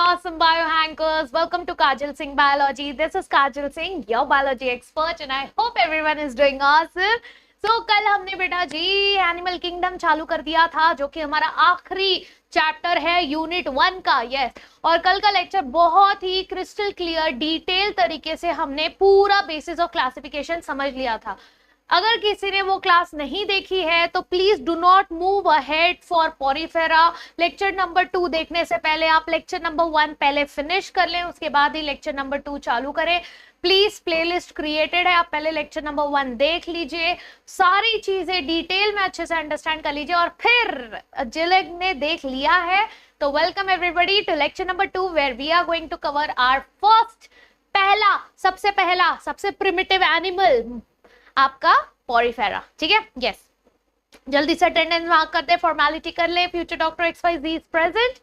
awesome biohackers. Welcome to Kajal Singh Biology. This is Kajal Singh, your biology expert, and I hope everyone is doing awesome. So कल हमने बेटा जी animal kingdom चालू कर दिया था, जो कि हमारा आखिरी चैप्टर है यूनिट 1 का. यस, और कल का लेक्चर बहुत ही क्रिस्टल क्लियर डिटेल तरीके से हमने पूरा बेसिस ऑफ क्लासिफिकेशन समझ लिया था. अगर किसी ने वो क्लास नहीं देखी है तो please do not move ahead for Porifera. Lecture number 2 देखने से पहले आप लेक्चर नंबर 1 पहले फिनिश कर लें, उसके बाद ही लेक्चर नंबर 2 चालू करें. प्लीज प्लेलिस्ट क्रिएटेड है, आप पहले लेक्चर नंबर 1 देख लीजिए, सारी चीजें डिटेल में अच्छे से अंडरस्टैंड कर लीजिए, और फिर जिन्होंने देख लिया है तो welcome everybody to lecture number 2 where we are going to cover our first सबसे प्रिमिटिव एनिमल आपका पोरीफेरा. ठीक है, यस. जल्दी से अटेंडेंस मार्क करते हैं, फॉर्मेलिटी कर ले. Future doctor XYZ is present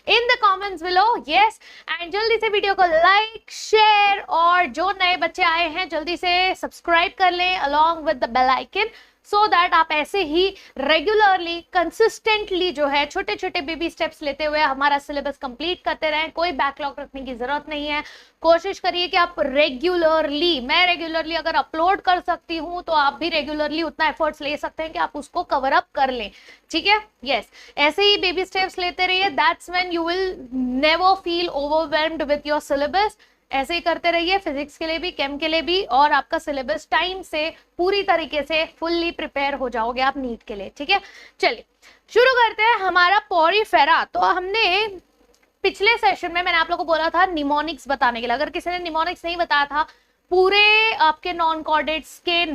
in the comments below. Yes, and जल्दी से वीडियो को लाइक शेयर, और जो नए बच्चे आए हैं जल्दी से सब्सक्राइब कर लें along with the bell icon, so that आप ऐसे ही रेगुलरली कंसिस्टेंटली जो है छोटे छोटे बेबी स्टेप्स लेते हुए हमारा सिलेबस कंप्लीट करते रहें. कोई बैकलॉग रखने की जरूरत नहीं है. कोशिश करिए कि आप रेगुलरली, मैं रेगुलरली अगर अपलोड कर सकती हूं तो आप भी रेगुलरली उतना एफर्ट्स ले सकते हैं कि आप उसको कवर अप कर लें. ठीक है, यस. ऐसे ही बेबी स्टेप्स लेते रहिए. That's when you will never feel overwhelmed with your syllabus. ऐसे ही करते रहिए, फिजिक्स के लिए भी, केम के लिए भी, और आपका सिलेबस टाइम से पूरी तरीके से फुल्ली प्रिपेयर हो जाओगे आप नीट के लिए. ठीक है, चलिए शुरू करते हैं हमारा पोरीफेरा. तो हमने पिछले सेशन में मैंने आप लोगों को बोला था निमोनिक्स बताने के लिए. अगर किसी ने निमोनिक्स नहीं बताया था पूरे आपके नॉन कॉर्डेट्स के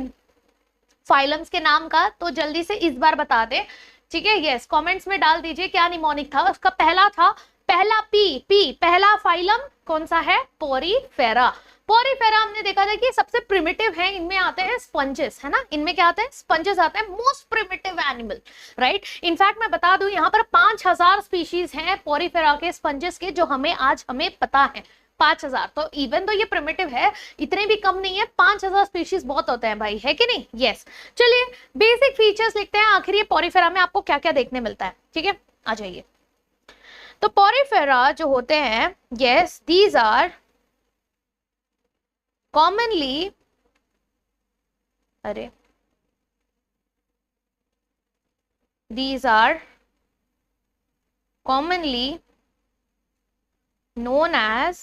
फाइलम्स के नाम का, तो जल्दी से इस बार बता दे. ठीक है, यस, कमेंट्स में डाल दीजिए क्या निमोनिक था. उसका पहला पहला फाइलम कौन सा है? पोरीफेरा. पोरीफेरा हमने देखा था कि सबसे प्रिमिटिव है. इनमें आते हैं स्पंजेस, है ना. इनमें क्या आते हैं? स्पंजेस आते हैं. Most primitive animal, right. In fact मैं बता दूं यहाँ पर 5000 स्पीशीज हैं पोरीफेरा के स्पंजेस के, जो हमें पता है 5000. तो इवन तो ये प्रिमिटिव है, इतने भी कम नहीं है. 5000 स्पीशीज बहुत होते हैं भाई, है कि नहीं. यस, चलिए बेसिक फीचर्स लिखते हैं. आखिर ये पोरीफेरा में आपको क्या क्या देखने मिलता है. ठीक है, आ जाइए. तो पोरीफेरा जो होते हैं, yes, these are commonly, these are commonly known as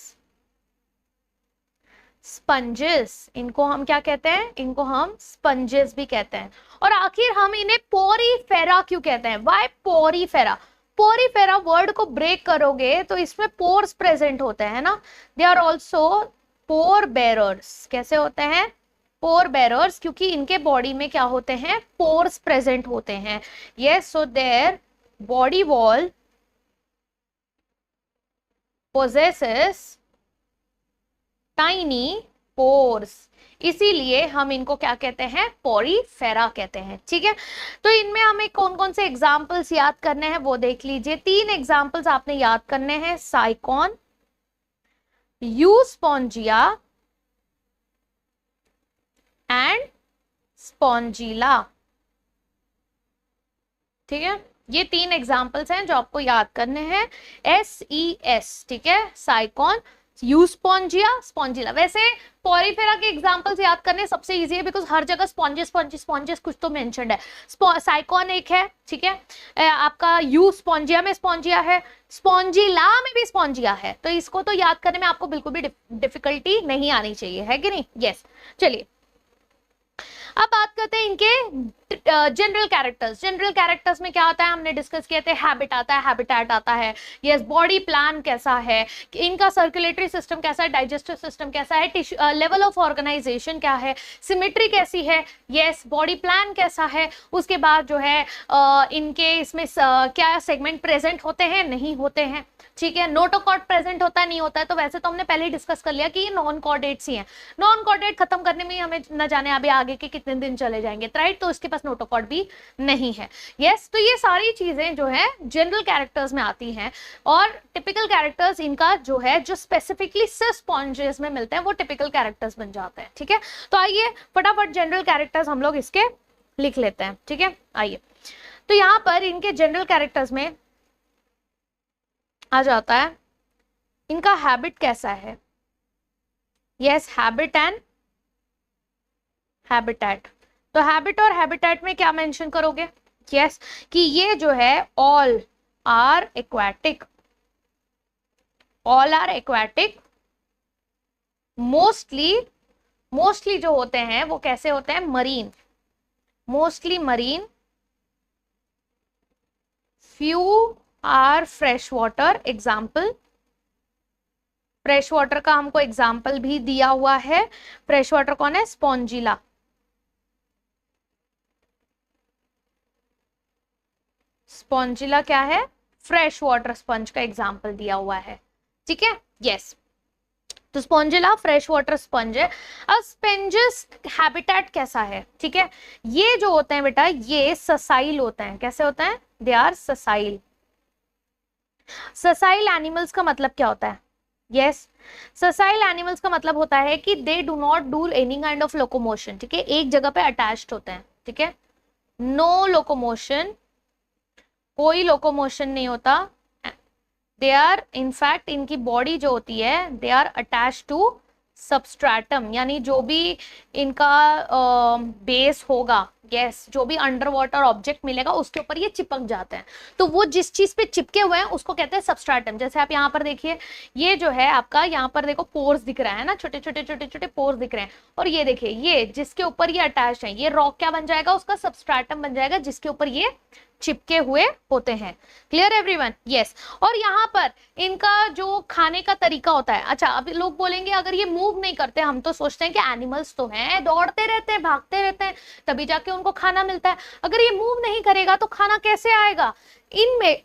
sponges. इनको हम क्या कहते हैं? इनको हम sponges भी कहते हैं. और आखिर हम इन्हें पोरीफेरा क्यों कहते हैं? Why porifera? पोरीफेरा वर्ड को ब्रेक करोगे तो इसमें पोर्स प्रेजेंट होते हैं ना. They are also pore bearers. कैसे होते हैं? पोर बेरर्स, क्योंकि इनके बॉडी में क्या होते हैं? पोर्स प्रेजेंट होते हैं. Yes, so their body wall possesses tiny pores. इसीलिए हम इनको क्या कहते हैं? पोरीफेरा कहते हैं. ठीक है, तो इनमें हमें कौन कौन से एग्जाम्पल्स याद करने हैं वो देख लीजिए. 3 एग्जाम्पल्स आपने याद करने हैं. Sycon, Euspongia and spongilla. ठीक है, ये 3 एग्जाम्पल्स हैं जो आपको याद करने हैं. SES. ठीक है, साइकॉन, यूस्पोंजिया, स्पॉन्जिला. वैसे पोरीफेरा के एग्जांपल्स याद करने सबसे इजी है, बिकॉज हर जगह स्पॉन्जेस कुछ तो मेंशन्ड है. साइकॉन एक है, ठीक है, आपका यूस्पोंजिया में स्पॉन्जिया है, स्पॉन्जिला में भी स्पॉन्जिया है. तो इसको तो याद करने में आपको बिल्कुल भी डिफिकल्टी नहीं आनी चाहिए, है कि नहीं. यस, चलिए अब बात करते हैं इनके जनरल कैरेक्टर्स. जनरल कैरेक्टर्स में क्या आता है? हमने डिस्कस किए थे. हैबिट आता है, हैबिटेट आता है. यस, बॉडी प्लान कैसा है, इनका सर्कुलेटरी सिस्टम कैसा है, डाइजेस्टिव सिस्टम कैसा है, लेवल ऑफ ऑर्गेनाइजेशन क्या है, सिमेट्री कैसी है. यस, बॉडी प्लान कैसा है. उसके बाद जो है इनके इसमें क्या सेगमेंट प्रेजेंट होते हैं, नहीं होते हैं. ठीक है, नोटोकॉर्ड प्रेजेंट होता है, नहीं होता है. तो वैसे तो हमने पहले ही डिस्कस कर लिया कि ये नॉन कॉर्डेट्स ही हैं. नॉन कॉर्डेट खत्म करने में हमें न जाने अभी आगे के कितने दिन चले जाएंगे, राइट. तो इसके पास नोटोकॉर्ड भी नहीं है. यस, तो ये सारी चीजें जो है जनरल कैरेक्टर्स में आती हैं. और टिपिकल कैरेक्टर्स इनका जो है, जो स्पेसिफिकली सिर्फ स्पॉन्जेस में मिलते हैं, वो टिपिकल कैरेक्टर्स बन जाते हैं. ठीक है, तो आइए फटाफट जनरल कैरेक्टर्स हम लोग इसके लिख लेते हैं. ठीक है, आइए. तो यहाँ पर इनके जनरल कैरेक्टर्स में आ जाता है इनका हैबिट कैसा है? Yes, habit and habitat. तो हैबिट और हैबिटेट में क्या मेंशन करोगे? यस, कि ये जो है all are aquatic, all are aquatic. Mostly जो होते हैं वो कैसे होते हैं? Marine, mostly marine, few are fresh water. Example, fresh water का हमको एग्जाम्पल भी दिया हुआ है। फ्रेश वाटर कौन है? स्पॉन्जिला। स्पॉन्जिला क्या है? फ्रेश वाटर स्पंज का एग्जाम्पल दिया हुआ है। ठीक है, यस। तो स्पॉन्जिला फ्रेश वाटर स्पंज है। अब स्पंजेस हैबिटेट कैसा है? ठीक है, ये जो होते हैं बेटा, ये ससाइल होते हैं। कैसे होते हैं? They are ससाइल। ससाइल एनिमल्स का मतलब क्या होता है? यस, ससाइल एनिमल्स का मतलब होता है कि they do not do any kind of locomotion. ठीक है, एक जगह पे अटैच्ड होते हैं। ठीक है, नो लोकोमोशन, कोई लोकोमोशन नहीं होता। दे आर इनफैक्ट, इनकी बॉडी जो होती है, they are attach to substratum, यानी जो भी इनका बेस होगा, यस, जो भी अंडर वाटर ऑब्जेक्ट मिलेगा उसके ऊपर ये चिपक जाते हैं। तो वो जिस चीज पे चिपके हुए हैं उसको कहते हैं सबस्ट्रेटम। जैसे आप यहाँ पर देखिए, ये जो है आपका, यहाँ पर देखो पोर्स दिख रहा है ना, छोटे छोटे छोटे छोटे पोर्स दिख रहे हैं। और ये देखिए, ये जिसके ऊपर ये अटैच है, ये रॉक क्या बन जाएगा? उसका सबस्ट्रेटम बन जाएगा, जिसके ऊपर ये चिपके हुए होते हैं। Clear everyone? यस। और यहाँ पर इनका जो खाने का तरीका होता है, अच्छा अभी लोग बोलेंगे अगर ये मूव नहीं करते, हम तो सोचते हैं कि एनिमल्स तो हैं, दौड़ते रहते हैं, भागते रहते हैं, तभी जाके उनको खाना मिलता है। अगर ये मूव नहीं करेगा तो खाना कैसे आएगा? इनमें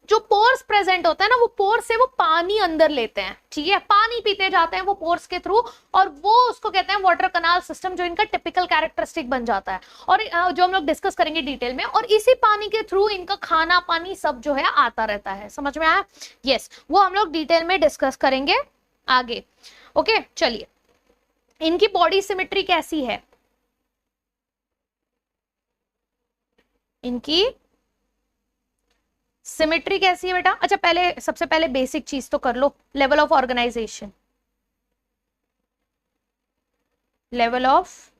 जो पोर्स प्रेजेंट होता है ना, वो पोर्स से वो पानी अंदर लेते हैं। ठीक है, पानी पीते जाते हैं वो पोर्स के थ्रू, और वो उसको कहते हैं वाटर कनाल सिस्टम, जो इनका टिपिकल कैरेक्टरिस्टिक बन जाता है। और जो हम लोग डिस्कस करेंगे डिटेल में, और इसी पानी के थ्रू इनका खाना पानी सब जो है आता रहता है। समझ में आया? यस, वो हम लोग डिटेल में डिस्कस करेंगे आगे। ओके, चलिए, इनकी बॉडी सिमेट्री कैसी है? इनकी सिमेट्री कैसी है बेटा? अच्छा, पहले सबसे पहले बेसिक चीज तो कर लो, level of organization. Level of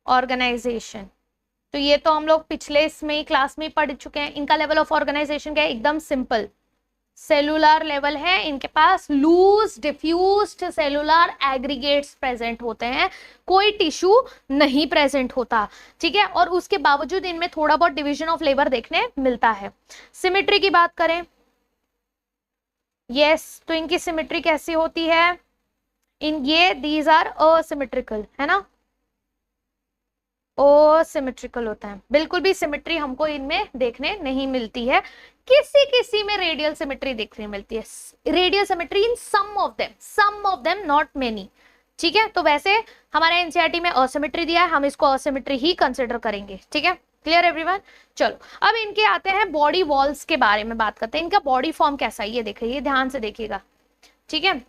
organization, तो ये तो हम लोग पिछले इसमें क्लास में पढ़ चुके हैं। इनका लेवल ऑफ ऑर्गेनाइजेशन क्या है? एकदम सिंपल, सेलुलर लेवल है इनके पास। Loose diffused cellular aggregates present होते हैं, कोई टिश्यू नहीं प्रेजेंट होता। ठीक है, और उसके बावजूद इनमें थोड़ा बहुत डिवीजन ऑफ लेबर देखने मिलता है। सिमेट्री की बात करें, यस, तो इनकी सिमेट्री कैसी होती है? इन ये दीज आर असिमेट्रिकल, है ना, सिमेट्रिकल होता है। बिल्कुल भी सिमेट्री हमको इनमें देखने नहीं मिलती है। किसी किसी में रेडियल सिमेट्री देखने मिलती है, radial symmetry in some of them not many. ठीक है, तो वैसे हमारे एनसीईआरटी में असिमेट्री दिया है, हम इसको असिमेट्री ही कंसिडर करेंगे। ठीक है, क्लियर एवरीवन? चलो, अब इनके आते हैं बॉडी वॉल्स के बारे में बात करते हैं। इनका बॉडी फॉर्म कैसा है ये देखिए, ध्यान से देखिएगा। ठीक है,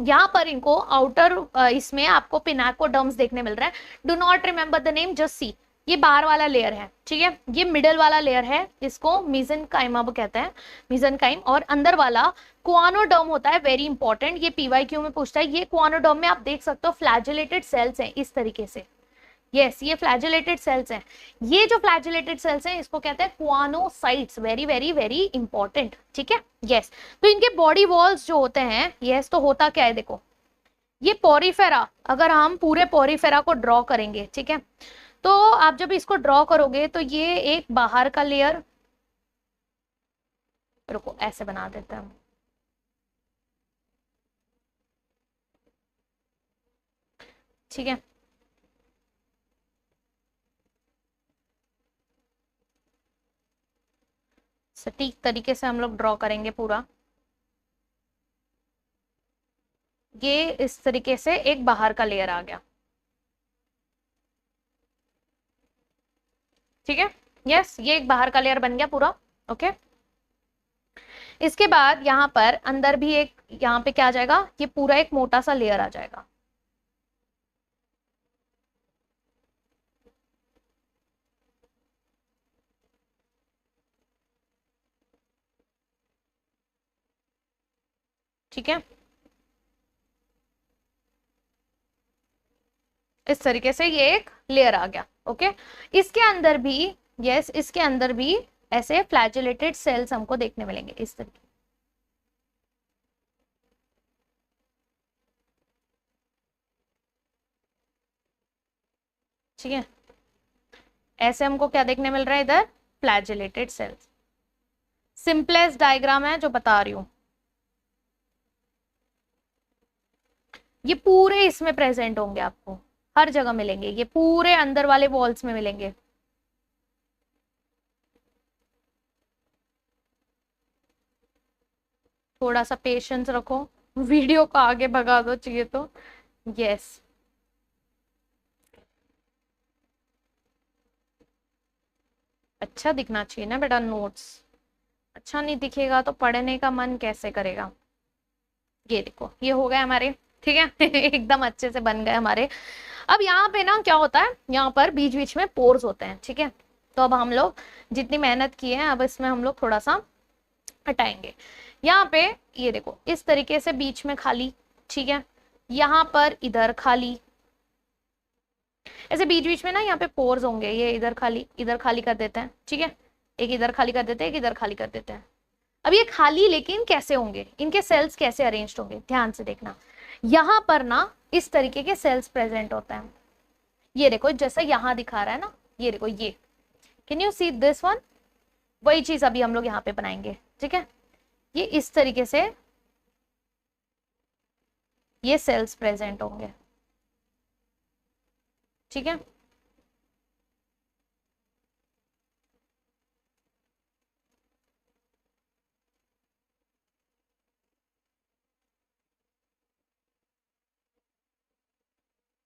यहाँ पर इनको आउटर इसमें आपको पिनाकोडर्म्स देखने मिल रहा है। Do not remember the name, just see. ये बाहर वाला लेयर है। ठीक है, ये मिडल वाला लेयर है, इसको मीजेनकाइम अब कहते हैं, मीजेनकाइम। और अंदर वाला क्वानोडर्म होता है, वेरी इंपॉर्टेंट, ये पीवाईक्यू में पूछता है। ये क्वानोडर्म में आप देख सकते हो फ्लैजेलेटेड सेल्स हैं इस तरीके से। यस, ये फ्लैजेलेटेड सेल्स हैं। ये जो फ्लैजेलेटेड सेल्स हैं इसको कहते हैं क्वानोसाइट्स, वेरी वेरी वेरी इंपॉर्टेंट। ठीक है, यस। तो इनके बॉडी वॉल्स जो होते हैं, यस, तो होता क्या है देखो, ये पोरीफेरा, अगर हम पूरे पोरीफेरा को ड्रॉ करेंगे, ठीक है, तो आप जब इसको ड्रॉ करोगे तो ये एक बाहर का लेयर, रुको ऐसे बना देते हैं हम। ठीक है, सटीक तरीके से हम लोग ड्रॉ करेंगे पूरा। ये इस तरीके से एक बाहर का लेयर आ गया। ठीक है, यस, ये एक बाहर का लेयर बन गया पूरा। ओके, इसके बाद यहाँ पर अंदर भी एक, यहाँ पे क्या आ जाएगा, ये पूरा एक मोटा सा लेयर आ जाएगा। ठीक है, इस तरीके से ये एक लेयर आ गया। ओके, इसके अंदर भी, यस, इसके अंदर भी ऐसे फ्लैजेलेटेड सेल्स हमको देखने मिलेंगे इस तरीके। ठीक है, ऐसे हमको क्या देखने मिल रहा है इधर, फ्लैजेलेटेड सेल्स। सिंपलेस्ट डायग्राम है जो बता रही हूं, ये पूरे इसमें प्रेजेंट होंगे, आपको हर जगह मिलेंगे, ये पूरे अंदर वाले वॉल्स में मिलेंगे। थोड़ा सा पेशेंस रखो, वीडियो को आगे भगा दो चाहिए तो। यस, अच्छा दिखना चाहिए ना बेटा नोट्स, अच्छा नहीं दिखेगा तो पढ़ने का मन कैसे करेगा। ये देखो, ये हो गए हमारे, ठीक है एकदम अच्छे से बन गए हमारे। अब यहाँ पे ना क्या होता है, यहाँ पर बीच बीच में पोर्स होते हैं, ठीक है। तो अब हम लोग जितनी मेहनत की है, अब इसमें हम लोग थोड़ा सा हटाएंगे। यहाँ पे ये देखो, इस तरीके से बीच में खाली, ठीक है, यहाँ पर इधर खाली, ऐसे बीच बीच में ना यहाँ पे पोर्स होंगे, ये इधर खाली कर देते हैं, ठीक है, एक इधर खाली कर देते हैं, एक इधर खाली कर देते हैं। अब ये खाली लेकिन कैसे होंगे, इनके सेल्स कैसे अरेंज्ड होंगे, ध्यान से देखना। यहाँ पर ना इस तरीके के सेल्स प्रेजेंट होते हैं, ये देखो जैसा यहाँ दिखा रहा है ना, ये देखो, ये can you see this one, वही चीज अभी हम लोग यहाँ पे बनाएंगे, ठीक है। ये इस तरीके से ये सेल्स प्रेजेंट होंगे, ठीक है।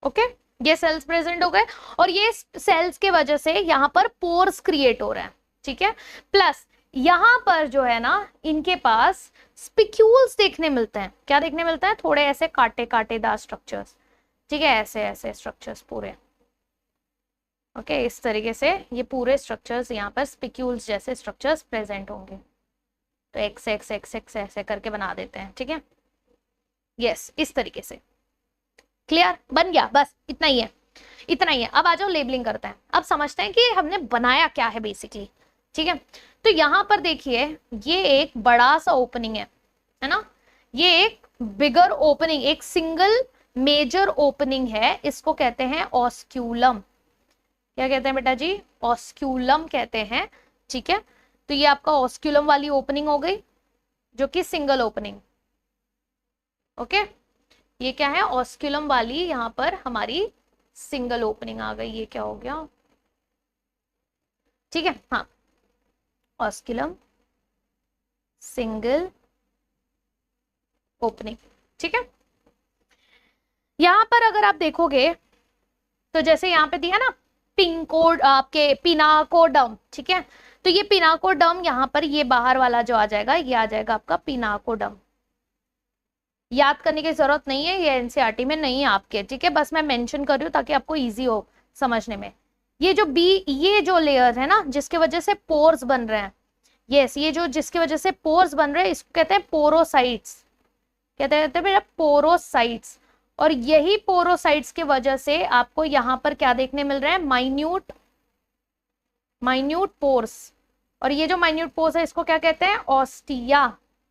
ओके, ये सेल्स प्रेजेंट हो गए, और ये सेल्स के वजह से यहाँ पर पोर्स क्रिएट हो रहे हैं, ठीक है। प्लस यहाँ पर जो है ना, इनके पास स्पिक्यूल्स देखने मिलते हैं। क्या देखने मिलता है, थोड़े ऐसे कांटे कांटेदार स्ट्रक्चर्स, ठीक है, ऐसे ऐसे स्ट्रक्चर्स पूरे। ओके, इस तरीके से ये पूरे स्ट्रक्चर्स यहाँ पर स्पिक्यूल्स जैसे स्ट्रक्चर्स प्रेजेंट होंगे। तो एक्स एक्स एक्स एक्स ऐसे करके बना देते हैं, ठीक है। यस, इस तरीके से क्लियर बन गया, बस इतना ही है, इतना ही है। अब आ जाओ लेबलिंग करते हैं, अब समझते हैं कि हमने बनाया क्या है बेसिकली, ठीक है। तो यहाँ पर देखिए, ये एक बड़ा सा ओपनिंग है ना, ये एक बिगर ओपनिंग, एक सिंगल मेजर ओपनिंग है, इसको कहते हैं ऑस्क्यूलम। क्या कहते हैं बेटा जी, ऑस्क्यूलम कहते हैं, ठीक है। तो ये आपका ऑस्क्यूलम वाली ओपनिंग हो गई, जो कि सिंगल ओपनिंग। ओके, ये क्या है, ऑस्क्यूलम वाली यहाँ पर हमारी सिंगल ओपनिंग आ गई। ये क्या हो गया, ठीक है, हाँ, ऑस्क्यूलम सिंगल ओपनिंग, ठीक है। यहां पर अगर आप देखोगे तो जैसे यहाँ पे दिया ना पिनकोड, आपके पिनाकोडम, ठीक है। तो ये पिनाकोडम यहाँ पर, ये बाहर वाला जो आ जाएगा, ये आ जाएगा आपका पिनाकोडम। याद करने की जरूरत नहीं है, ये एनसीईआरटी में नहीं है आपके, ठीक है, बस मैं मेंशन कर रही हूँ ताकि आपको इजी हो समझने में। ये जो ये जो लेयर है ना, जिसके वजह से पोर्स बन रहे हैं, यस, ये जो जिसकी वजह से पोर्स बन रहे हैं, इसको कहते हैं पोरोसाइट्स, कहते हैं मेरा पोरोसाइट्स। और यही पोरोसाइट्स की वजह से आपको यहाँ पर क्या देखने मिल रहे हैं, माइन्यूट माइन्यूट पोर्स। और ये जो माइन्यूट पोर्स है, इसको क्या कहते हैं, ऑस्टिया।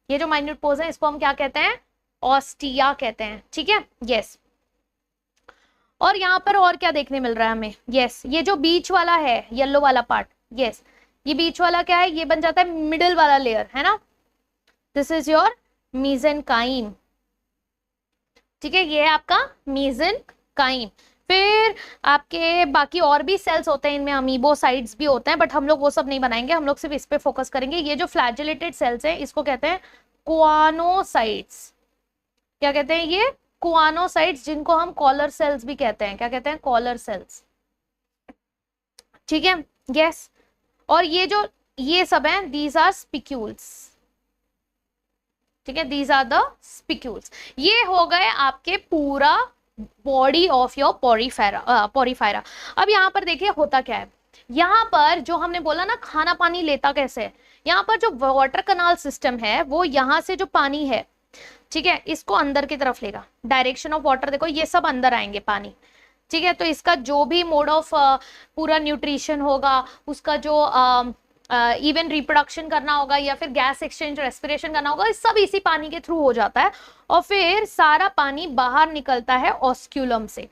ये जो माइन्यूट पोर्स है, इसको हम क्या कहते हैं, ऑस्टिया कहते हैं, ठीक है, यस। और यहाँ पर और क्या देखने मिल रहा है हमें, यस, ये जो बीच वाला है, येलो वाला पार्ट, यस, ये बीच वाला क्या है, ये बन जाता है मिडिल वाला लेयर, है ना, दिस इज योर मीजेनकाइम, ठीक है, ये है आपका मीजेनकाइम। फिर आपके बाकी और भी सेल्स होते हैं, इनमें अमीबोसाइट्स भी होते हैं, बट हम लोग वो सब नहीं बनाएंगे, हम लोग सिर्फ इस पे फोकस करेंगे। ये जो फ्लैजेलेटेड सेल्स है, इसको कहते हैं क्वानोसाइट्स। क्या कहते हैं, ये क्वानोसाइट्स, जिनको हम कॉलर सेल्स भी कहते हैं। क्या कहते हैं, कॉलर सेल्स, ठीक है, यस। और ये सब हैं, दीज आर स्पिक्यूल्स, ठीक है, दीज आर द स्पिक्यूल्स। ये हो गए आपके पूरा बॉडी ऑफ योर पोरीफेरा। अब यहाँ पर देखिए होता क्या है, यहाँ पर जो हमने बोला ना खाना पानी लेता कैसे है, यहाँ पर जो वाटर कनाल सिस्टम है, वो यहाँ से जो पानी है ठीक है, इसको अंदर की तरफ लेगा। डायरेक्शन ऑफ वाटर देखो, ये सब अंदर आएंगे पानी, ठीक है। तो इसका जो भी मोड ऑफ पूरा न्यूट्रिशन होगा, उसका जो इवन रिप्रोडक्शन करना होगा या फिर गैस एक्सचेंज रेस्पिरेशन करना होगा, सब इसी पानी के थ्रू हो जाता है और फिर सारा पानी बाहर निकलता है ऑस्क्यूलम से।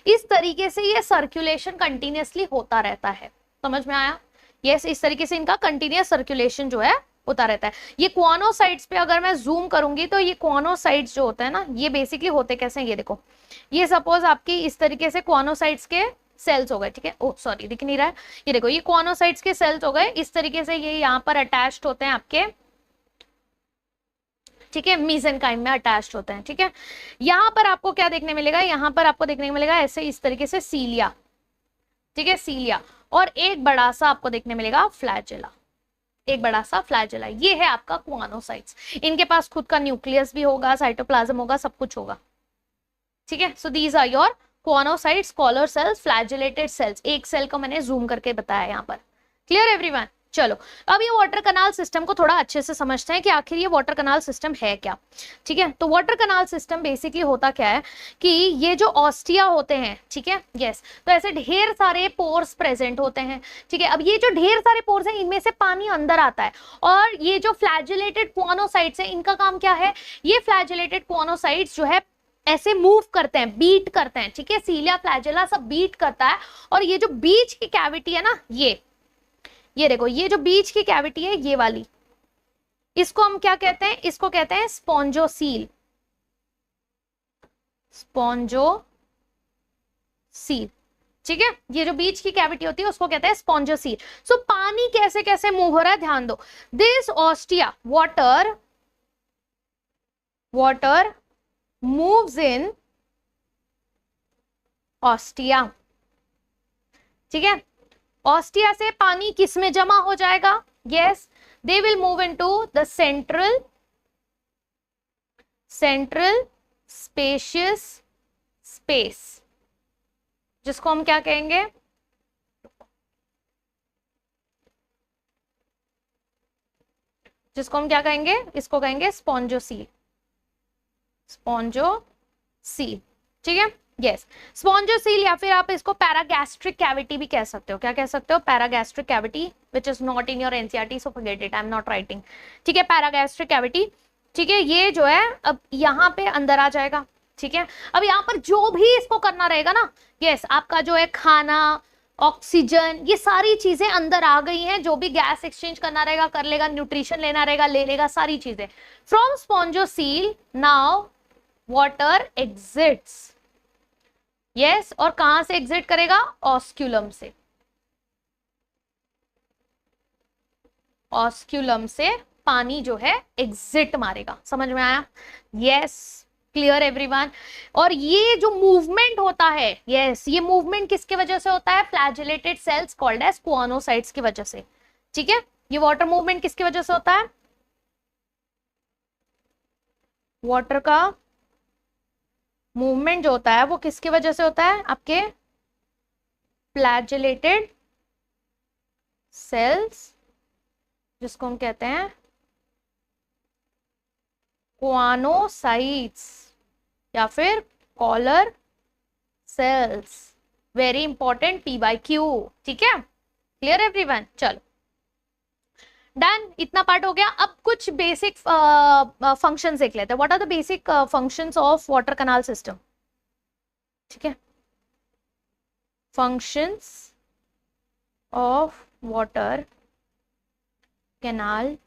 इस तरीके से ये सर्कुलेशन कंटिन्यूअसली होता रहता है। समझ में आया? यस, इस तरीके से इनका कंटिन्यूअस सर्कुलेशन जो है होता रहता है। ये क्वानोसाइट्स पे अगर मैं जूम करूंगी तो ये क्वानोसाइट्स जो होते हैं ना, ये बेसिकली होते कैसे हैं, ये देखो। ये सपोज आपकी इस तरीके से क्वानोसाइट्स के सेल्स हो गए, ठीक है। ओह सॉरी, दिख नहीं रहा है, ये देखो, ये क्वानोसाइट्स के सेल्स हो गए। इस तरीके से ये यहाँ पर अटैच्ड होते हैं आपके, ठीक है, मीसेनकाइम में अटैच्ड होते हैं, ठीक है। यहाँ पर आपको क्या देखने मिलेगा, यहाँ पर आपको देखने को मिलेगा ऐसे इस तरीके से सीलिया, ठीक है, सीलिया, और एक बड़ा सा आपको देखने मिलेगा फ्लैजेला, एक बड़ा सा फ्लैजेला। ये है आपका क्वानोसाइट्स। इनके पास खुद का न्यूक्लियस भी होगा, साइटोप्लाज्म होगा, सब कुछ होगा, ठीक है। So these are your choanocytes, collar cells, flagellated cells. एक सेल को मैंने जूम करके बताया यहाँ पर। Clear everyone? चलो, अब ये वाटर कनाल सिस्टम को थोड़ा अच्छे से समझते हैं कि आखिर ये वाटर कनाल सिस्टम है क्या, ठीक है। तो वाटर कनाल सिस्टम बेसिकली होता क्या है कि ये जो ऑस्टिया होते हैं, ठीक है, यस, तो ऐसे ढेर सारे पोर्स प्रेजेंट होते हैं, ठीक है। अब ये जो ढेर सारे पोर्स हैं, इनमें से पानी अंदर आता है, और ये जो फ्लैजेलेटेड क्वानोसाइट्स हैं, इनका काम क्या है, ये फ्लैजेलेटेड क्वानोसाइट्स जो है ऐसे मूव करते हैं, बीट करते हैं, ठीक है। सीलिया, फ्लैजेला सब बीट करता है, और ये जो बीच की कैविटी है ना, ये देखो, ये जो बीच की कैविटी है, ये वाली, इसको हम क्या कहते हैं, इसको कहते हैं स्पॉन्जोसील, स्पॉन्जोसील, ठीक है। ये जो बीच की कैविटी होती है उसको कहते हैं स्पॉन्जोसील। सो पानी कैसे कैसे मूव हो रहा है, ध्यान दो। This ostia, water moves in ostia, ठीक है। ऑस्टिया से पानी किस में जमा हो जाएगा, yes, they will move into the central spacious space, जिसको हम क्या कहेंगे, इसको कहेंगे स्पॉन्जोसील, ठीक है, यस, स्पॉन्जोसील, या फिर आप इसको पैरागैस्ट्रिक कैविटी भी कह सकते हो। क्या कह सकते हो, paragastric cavity, which is not in your NCERT, so forget it, I am not writing, ठीक है। पैरागैस्ट्रिक कैविटी, ठीक है, ये जो है अब यहाँ पे अंदर आ जाएगा, ठीक है। अब यहाँ पर जो भी इसको करना रहेगा ना, यस, आपका जो है खाना, ऑक्सीजन, ये सारी चीजें अंदर आ गई हैं। जो भी गैस एक्सचेंज करना रहेगा कर लेगा, न्यूट्रिशन लेना रहेगा ले लेगा, सारी चीजें। From spongocoel now water exits, yes, और कहां से एग्जिट करेगा, ऑस्क्यूलम से, ऑस्क्यूलम से पानी जो है एग्जिट मारेगा। समझ में आया? Yes, clear everyone? और ये जो मूवमेंट होता है, यस, ये मूवमेंट किसके वजह से होता है, flagellated cells called as choanocytes की वजह से, ठीक है। ये वाटर मूवमेंट किसकी वजह से होता है, वाटर का मूवमेंट जो होता है वो किसकी वजह से होता है, आपके फ्लैजेलेटेड सेल्स, जिसको हम कहते हैं क्वानोसाइट्स या फिर collar cells. Very important, PYQ, ठीक है। Clear everyone? चलो, डन, इतना पार्ट हो गया। अब कुछ बेसिक फंक्शंस देख लेते हैं। What are the basic functions of water canal system, ठीक है। Functions of water canal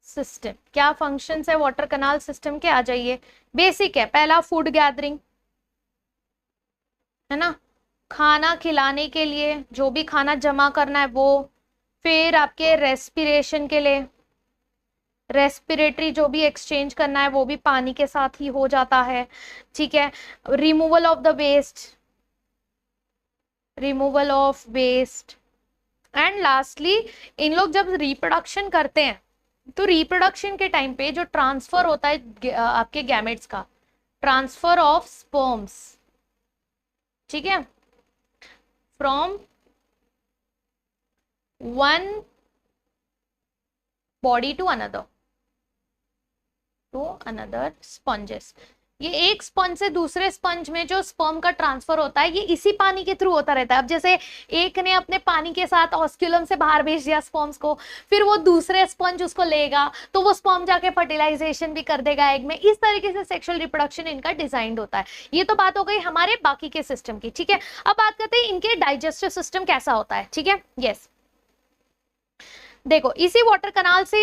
system, क्या फंक्शंस है वाटर कैनाल सिस्टम के, आ जाइए। बेसिक है, पहला फूड गैदरिंग, है ना, खाना खिलाने के लिए, जो भी खाना जमा करना है वो। फिर आपके रेस्पिरेशन के लिए, रेस्पिरेटरी जो भी एक्सचेंज करना है वो भी पानी के साथ ही हो जाता है, ठीक है। Removal of the waste, removal of waste, and lastly इन लोग जब रिप्रोडक्शन करते हैं तो रिप्रोडक्शन के टाइम पे जो ट्रांसफर होता है आपके गैमेट्स का, ट्रांसफर ऑफ स्पर्म्स, ठीक है, from one body to another, to another sponges. ये एक स्पंज से दूसरे स्पंज में जो स्पर्म का ट्रांसफर होता है ये इसी पानी के थ्रू होता रहता है। अब जैसे एक ने अपने पानी के साथ ऑस्क्यूलम से बाहर भेज दिया स्पर्म्स को, फिर वो दूसरे स्पंज उसको लेगा तो वो स्पर्म जाके फर्टिलाइजेशन भी कर देगा एग में। इस तरीके से सेक्सुअल रिप्रोडक्शन इनका डिजाइंड होता है। ये तो बात हो गई हमारे बाकी के सिस्टम की, ठीक है। अब बात करते हैं इनके डाइजेस्टिव सिस्टम कैसा होता है, ठीक है। यस, देखो इसी वाटर कनाल से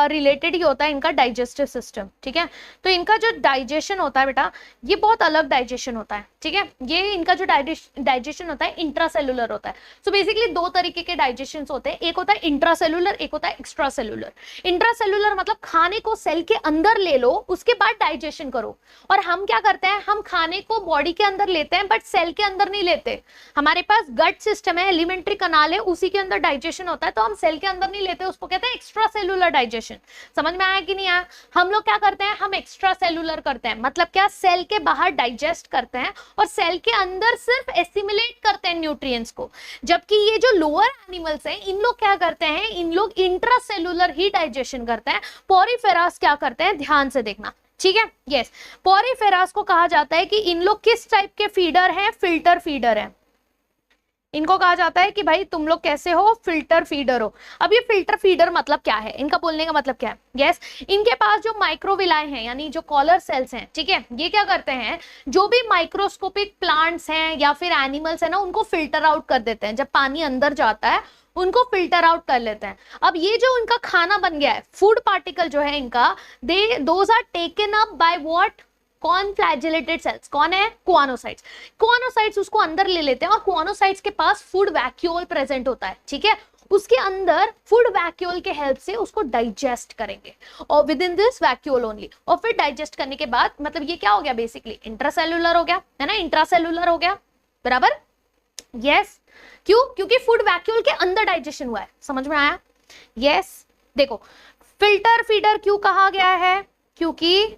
रिलेटेड ही होता है इनका डाइजेस्टिव सिस्टम, ठीक है। तो इनका जो डाइजेशन होता है बेटा, ये बहुत अलग डाइजेशन होता है, ठीक है। ये इनका जो डाइजेशन होता है इंट्रासेलुलर होता है। सो बेसिकली दो तरीके के डाइजेशन होते हैं, एक होता है इंट्रासेलुलर, एक होता है एक्स्ट्रासेलुलर। इंट्रासेलुलर मतलब खाने को सेल के अंदर ले लो, उसके बाद डाइजेशन करो। और हम क्या करते हैं, हम खाने को बॉडी के अंदर लेते हैं बट सेल के अंदर नहीं लेते। हमारे पास गट सिस्टम है, एलिमेंट्री कनाल है, उसी के अंदर डाइजेशन होता है, तो हम सेल के अंदर नहीं लेते, उसको कहते हैं एक्स्ट्रा सेलुलर डाइजेशन। समझ में आया कि नहीं आया? हम लोग क्या करते हैं, हम एक्स्ट्रा सेलुलर करते हैं, मतलब क्या, सेल के बाहर डाइजेस्ट करते हैं और सेल के अंदर सिर्फ एसिमिलेट करते हैं न्यूट्रिएंट्स को। जबकि ये जो लोअर एनिमल्स हैं, इन लोग क्या करते हैं, इन लोग इंट्रा सेलुलर ही डाइजेशन करते हैं। पॉरीफेरास क्या करते हैं, ध्यान से देखना, ठीक है। यस, पॉरीफेरास को कहा जाता है कि इन लोग किस टाइप के फीडर हैं, फिल्टर फीडर हैं। इनको कहा जाता है कि भाई तुम लोग कैसे हो, फिल्टर फीडर हो। अब ये फिल्टर फीडर मतलब क्या है, इनका बोलने का मतलब क्या है? यस, इनके पास जो माइक्रोविलाई हैं यानी जो कॉलर सेल्स हैं, ठीक है, ये क्या करते हैं, जो भी माइक्रोस्कोपिक प्लांट्स हैं या फिर एनिमल्स हैं ना, उनको फिल्टर आउट कर देते हैं। जब पानी अंदर जाता है उनको फिल्टर आउट कर लेते हैं। अब ये जो इनका खाना बन गया है, फूड पार्टिकल जो है इनका, those are taken up by what, कौन फ्लैजेलेटेड सेल्स, कौन है, कुआनोसाइट्स। कुआनोसाइट्स उसको अंदर ले लेते हैं और कुआनोसाइट्स के पास फूड वैक्यूल प्रेजेंट होता है, ठीक है। उसके अंदर फूड वैक्यूल के हेल्प से उसको डाइजेस्ट करेंगे और with in this vacuole only. और फिर डाइजेस्ट करने के बाद मतलब ये क्या हो गया, बेसिकली इंट्रासेलुलर हो गया, है ना, इंट्रासेलुलर हो गया, बराबर। यस, क्यों, क्योंकि फूड वैक्यूल के अंदर डाइजेशन हुआ है। समझ में आया? यस, देखो फिल्टर फीडर क्यों कहा गया है, क्योंकि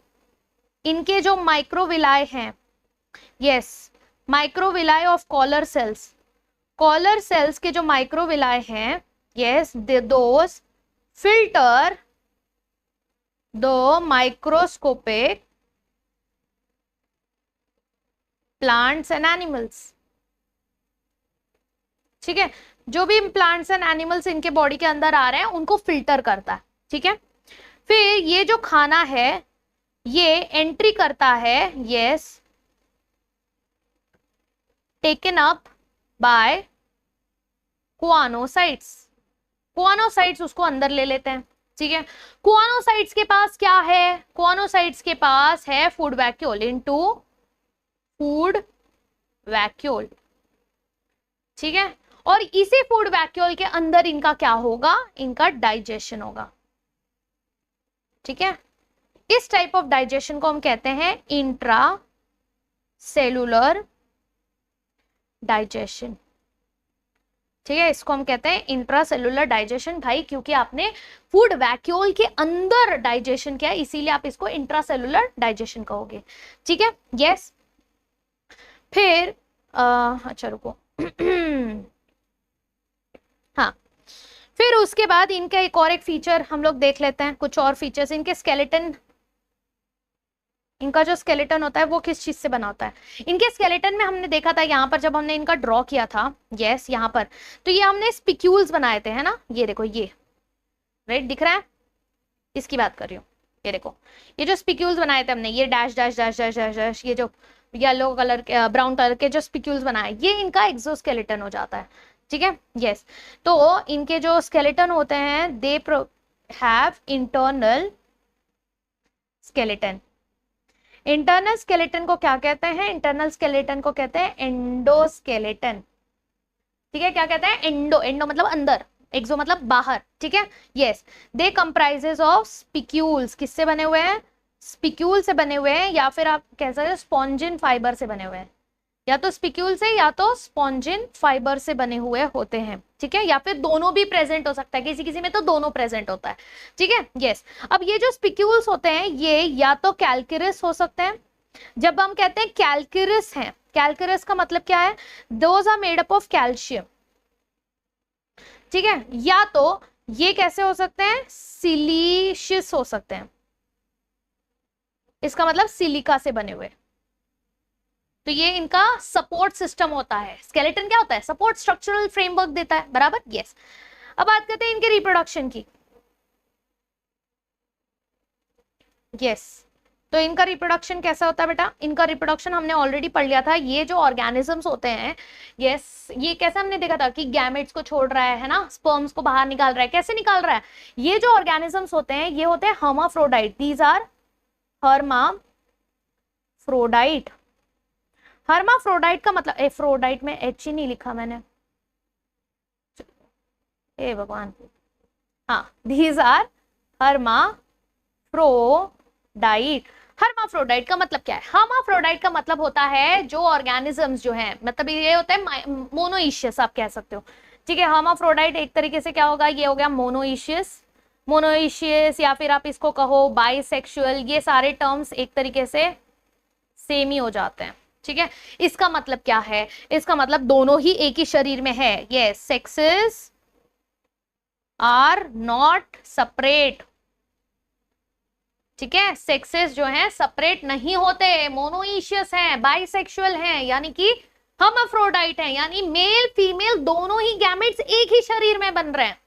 इनके जो माइक्रोविलाई हैं, yes, microvilli of collar cells, collar cells के जो माइक्रोविलाई हैं, yes, those filter the microscopic plants and animals, ठीक है। जो भी प्लांट्स एंड एनिमल्स इनके बॉडी के अंदर आ रहे हैं उनको फिल्टर करता है, ठीक है। फिर ये जो खाना है ये एंट्री करता है, यस, टेकन अप बाय कुआनोसाइट्स। कुआनोसाइट्स उसको अंदर ले लेते हैं, ठीक है। कुआनोसाइट्स के पास क्या है, कुआनोसाइट्स के पास है food vacuole, into food vacuole, ठीक है। और इसी फूड वैक्यूल के अंदर इनका क्या होगा, इनका डाइजेशन होगा, ठीक है। इस टाइप ऑफ डाइजेशन को हम कहते हैं इंट्रा सेलुलर डाइजेशन, ठीक है। इसको हम कहते हैं इंट्रा सेलुलर डाइजेशन भाई, क्योंकि आपने फूड वैक्यूल के अंदर डाइजेशन किया इसीलिए आप इसको इंट्रा सेलुलर डाइजेशन कहोगे, ठीक है। यस, फिर अच्छा रुको हाँ, फिर उसके बाद इनका एक और एक फीचर हम लोग देख लेते हैं, कुछ और फीचर्स इनके स्केलेटन। इनका जो स्केलेटन होता है वो किस चीज से बना होता है, इनके स्केलेटन में हमने देखा था यहाँ पर जब हमने इनका ड्रॉ किया था, यस, यहाँ पर तो ये हमने स्पिक्यूल्स बनाए थे, है ना, ये देखो, ये राइट दिख रहा है, इसकी बात कर रही हूँ, ये देखो, ये जो स्पिक्यूल्स बनाए थे हमने, ये dash dash dash dash dash dash, ये जो येलो कलर के ब्राउन कलर के जो स्पिक्यूल्स बनाए, ये इनका एक्सोस्केलेटन हो जाता है, ठीक है। यस, तो इनके जो स्केलेटन होते हैं they have internal skeleton. Internal skeleton को क्या कहते हैं, इंटरनल स्केलेटन को कहते हैं एंडोस्केलेटन, ठीक है। क्या कहते हैं, एंडो, एंडो मतलब अंदर, एक्सो मतलब बाहर, ठीक है। Yes, they comprises of spicules, किससे बने हुए हैं, स्पिक्यूल से बने हुए हैं, या फिर आप कह सकते हैं स्पॉन्जिन फाइबर से बने हुए हैं, या तो स्पिक्यूल से या तो स्पॉन्जिन फाइबर से बने हुए होते हैं, ठीक है। या फिर दोनों भी प्रेजेंट हो सकता है, किसी किसी में तो दोनों प्रेजेंट होता है, ठीक है। यस, अब ये जो स्पिक्यूल्स होते हैं ये या तो कैल्केरस हो सकते हैं। जब हम कहते हैं कैल्केरस हैं, कैल्केरस का मतलब क्या है, those are made up of calcium, ठीक है। या तो ये कैसे हो सकते हैं, सिलीशियस हो सकते हैं, इसका मतलब सिलिका से बने हुए। तो ये इनका सपोर्ट सिस्टम होता है। स्केलेटन क्या होता है? सपोर्ट स्ट्रक्चरल फ्रेमवर्क देता है, बराबर। यस। अब बात करते हैं इनके रिप्रोडक्शन की। यस, तो इनका रिप्रोडक्शन कैसा होता है बेटा? इनका रिप्रोडक्शन हमने ऑलरेडी पढ़ लिया था। ये जो ऑर्गेनिजम्स होते हैं, यस, ये कैसे हमने देखा था कि गैमेट्स को छोड़ रहा है ना, स्पर्म्स को बाहर निकाल रहा है। कैसे निकाल रहा है? ये जो ऑर्गेनिजम्स होते हैं ये होते हैं hermaphrodite. These are hermaphrodite. Hermaphrodite का मतलब, एफ्रोडाइट में एच ही नहीं लिखा मैंने, ए भगवान। हाँ, दीज आर हर्माफ्रोडाइट। हर्माफ्रोडाइट का मतलब क्या है? हर्माफ्रोडाइट का मतलब होता है जो ऑर्गेनिजम्स जो हैं, मतलब ये होता है मोनोइशियस, आप कह सकते हो। ठीक है, हर्माफ्रोडाइट एक तरीके से क्या होगा? ये हो गया मोनोइशियस। मोनोइशियस या फिर आप इसको कहो बाइसेक्सुअल, ये सारे टर्म्स एक तरीके से सेम ही हो जाते हैं। ठीक है, इसका मतलब क्या है? इसका मतलब दोनों ही एक ही शरीर में है। Yes, sexes are not separate. ठीक है, सेक्सेस जो हैं सेपरेट नहीं होते, मोनोइशियस हैं, बाइसेक्सुअल हैं, यानी कि हर्माफ्रोडाइट हैं, यानी मेल फीमेल दोनों ही गैमेट्स एक ही शरीर में बन रहे हैं।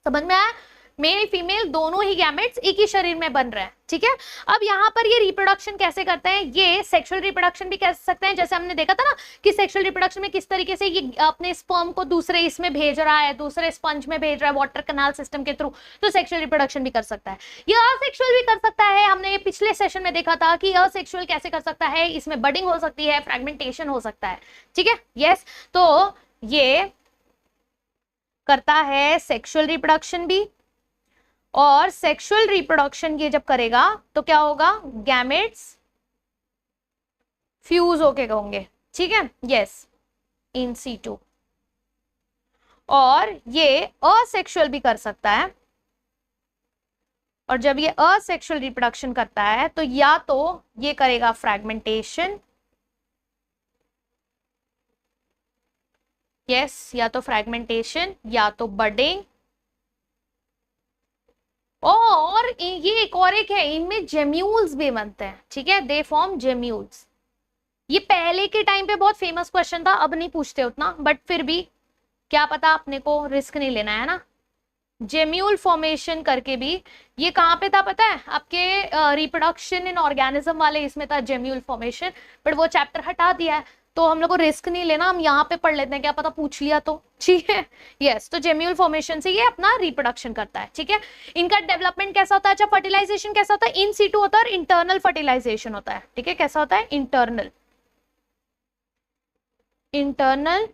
समझ में आया? मेल फीमेल दोनों ही गैमेट्स एक ही शरीर में बन रहे हैं। ठीक है, अब यहाँ पर ये रिप्रोडक्शन कैसे करते हैं? ये सेक्सुअल रिप्रोडक्शन भी कह सकते हैं। जैसे हमने देखा था ना कि सेक्सुअल रिप्रोडक्शन में किस तरीके से ये अपने स्पर्म को दूसरे इसमें भेज रहा है, दूसरे स्पंज में भेज रहा है वाटर कैनाल सिस्टम के थ्रू, तो सेक्सुअल रिप्रोडक्शन भी कर सकता है। ये असेक्सुअल भी कर सकता है। हमने ये पिछले सेशन में देखा था कि असेक्सुअल कैसे कर सकता है, इसमें बडिंग हो सकती है, फ्रेगमेंटेशन हो सकता है। ठीक है, यस, तो ये करता है सेक्सुअल रिप्रोडक्शन भी। और सेक्सुअल रिप्रोडक्शन ये जब करेगा तो क्या होगा? गैमेट्स फ्यूज होके होंगे। ठीक है, यस, इन सीटू। और ये असेक्सुअल भी कर सकता है। और जब ये असेक्सुअल रिप्रोडक्शन करता है तो या तो ये करेगा फ्रैगमेंटेशन, यस, या तो फ्रैगमेंटेशन या तो बडिंग। और ये एक है, इनमें जेम्यूल्स भी बनते हैं। ठीक है, दे फॉर्म जेम्यूल्स। ये पहले के टाइम पे बहुत फेमस क्वेश्चन था, अब नहीं पूछते उतना, बट फिर भी क्या पता, अपने को रिस्क नहीं लेना है ना। जेम्यूल फॉर्मेशन करके भी, ये कहाँ पे था पता है? आपके रिप्रोडक्शन इन ऑर्गेनिज्म वाले इसमें था जेम्यूल फॉर्मेशन, बट वो चैप्टर हटा दिया है, तो हम लोग को रिस्क नहीं लेना, हम यहाँ पे पढ़ लेते हैं, क्या पता पूछ लिया तो। ठीक है, यस, तो जेम्यूल फॉर्मेशन से ये अपना रिप्रोडक्शन करता है। ठीक है, इनका डेवलपमेंट कैसा होता है? अच्छा, फर्टिलाइजेशन कैसा होता है? इन सीटू होता है और इंटरनल फर्टिलाइजेशन होता है। ठीक है, कैसा होता है? Internal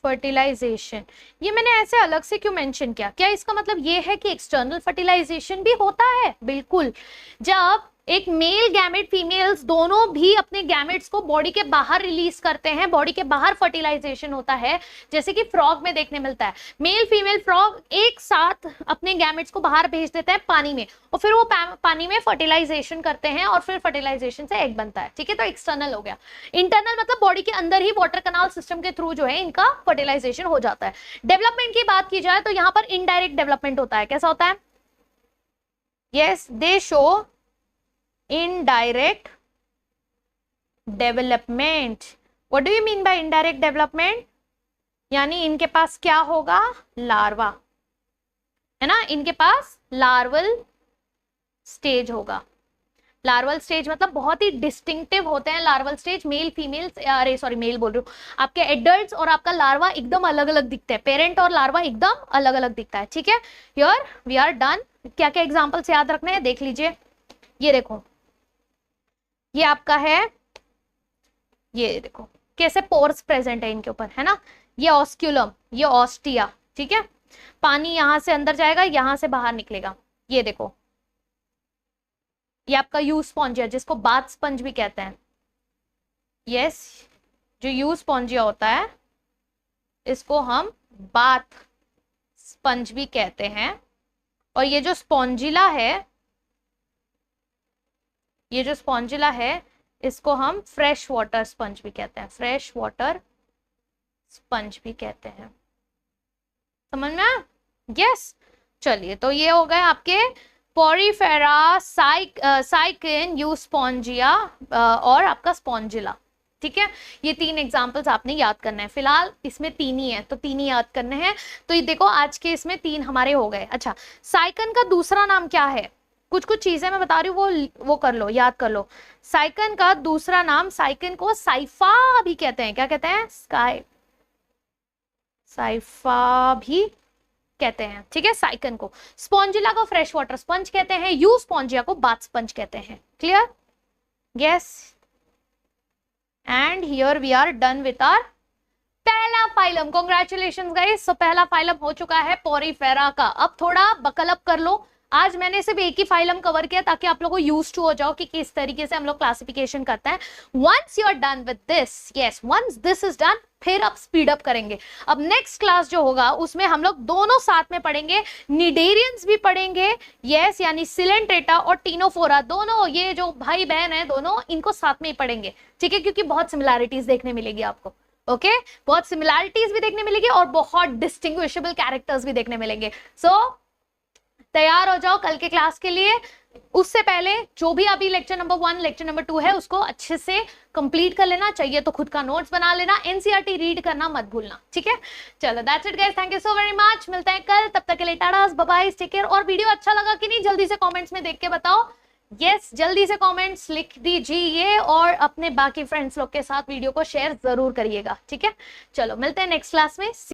fertilisation. ये मैंने ऐसे अलग से क्यों मेंशन किया? क्या इसका मतलब ये है कि एक्सटर्नल फर्टिलाइजेशन भी होता है? बिल्कुल। जब एक मेल गैमेट फीमेल्स दोनों भी अपने गैमेट्स को बॉडी के बाहर रिलीज करते हैं, बॉडी के बाहर फर्टिलाइजेशन होता है, जैसे कि फ्रॉग में देखने मिलता है। मेल फीमेल फ्रॉग एक साथ अपने गैमेट्स को बाहर भेज देते हैं पानी में, और फिर वो पानी में फर्टिलाइजेशन करते हैं, और फिर फर्टिलाइजेशन से एग बनता है। ठीक है, तो एक्सटर्नल हो गया। इंटरनल मतलब बॉडी के अंदर ही वाटर कैनाल सिस्टम के थ्रू जो है इनका फर्टिलाइजेशन हो जाता है। डेवलपमेंट की बात की जाए तो यहाँ पर इनडायरेक्ट डेवलपमेंट होता है। कैसा होता है? Yes, they show indirect development. What do you mean by indirect development? यानी इनके पास क्या होगा? लार्वा, है ना, इनके पास लार्वल स्टेज होगा। लार्वल स्टेज मतलब बहुत ही डिस्टिंक्टिव होते हैं लार्वल स्टेज। मेल फीमेल, अरे सॉरी, मेल बोल रही हूँ, आपके एडल्ट्स और आपका लार्वा एकदम अलग अलग दिखते हैं। पेरेंट और लार्वा एकदम अलग अलग दिखता है। ठीक है, हियर वी आर डन। क्या क्या एग्जांपल्स याद रखने हैं देख लीजिए। ये देखो, ये आपका है, ये देखो कैसे पोर्स प्रेजेंट है इनके ऊपर, है ना। ये ऑस्क्यूलम, ये ऑस्टिया। ठीक है, पानी यहां से अंदर जाएगा, यहां से बाहर निकलेगा। ये देखो, ये आपका यू स्पॉन्जिया, जिसको बाथ स्पंज भी कहते हैं। यस, जो यू स्पॉन्जिया होता है इसको हम बाथ स्पंज भी कहते हैं। और ये जो स्पॉन्जिला है, ये जो स्पॉन्जिला है इसको हम फ्रेश वाटर स्पंज भी कहते हैं। फ्रेश वाटर स्पंज भी कहते हैं। समझ में आया? यस, चलिए, तो ये हो गए आपके पोरीफेरा, साइकिन, यूस्पोंजिया और आपका स्पॉन्जिला। ठीक है, ये 3 एग्जाम्पल्स आपने याद करना है। फिलहाल इसमें 3 ही है तो 3 ही याद करने हैं। तो ये देखो आज के इसमें 3 हमारे हो गए। अच्छा, साइकिन का दूसरा नाम क्या है? कुछ कुछ चीजें मैं बता रही हूँ, वो कर लो, याद कर लो। साइकिन का दूसरा नाम, साइकिन को साइफा भी कहते हैं। क्या कहते हैं? साइफा भी कहते हैं। ठीक है, साइकिन को। स्पॉन्जिला को फ्रेश वाटर स्पंज कहते हैं, यू स्पॉन्जिया को बाथ स्पंज कहते हैं। Clear? Yes. And here we are done with our पहला फाइलम। Congratulation guys. सो पहला फाइलम हो चुका है पोरीफेरा का। अब थोड़ा बकल अप कर लो। आज मैंने सिर्फ एक ही फाइलम कवर किया ताकि आप लोगों को यूज टू हो जाओ कि किस तरीके से हम लोग क्लासिफिकेशन करते हैं। Once you are done with this, yes, once this is done, फिर अब स्पीड अप करेंगे। अब नेक्स्ट क्लास जो होगा उसमें हम लोग दोनों साथ में पढ़ेंगे, निडेरियंस भी पढ़ेंगे, यस, यानी सिलेंट्रेटा और टीनोफोरा, दोनों ये जो भाई बहन है दोनों, इनको साथ में ही पढ़ेंगे। ठीक है, क्योंकि बहुत सिमिलैरिटीज देखने मिलेगी आपको। ओके, बहुत सिमिलैरिटीज भी देखने मिलेगी और बहुत डिस्टिंग्विशेबल कैरेक्टर्स भी देखने मिलेंगे। सो तैयार हो जाओ कल के क्लास के लिए। उससे पहले जो भी अभी लेक्चर नंबर 1, लेक्चर नंबर 2 है उसको अच्छे से कंप्लीट कर लेना चाहिए, तो खुद का नोट्स बना लेना, एनसीईआरटी रीड करना मत भूलना। ठीक है, चलो that's it guys, thank you so very much. मिलते हैं कल, तब तक के लिए tata, bye bye, take care. और वीडियो अच्छा लगा कि नहीं जल्दी से कमेंट्स में देख के बताओ। यस, जल्दी से कमेंट्स लिख दीजिए और अपने बाकी फ्रेंड्स लोग के साथ वीडियो को शेयर जरूर करिएगा। ठीक है, चलो मिलते हैं नेक्स्ट क्लास में।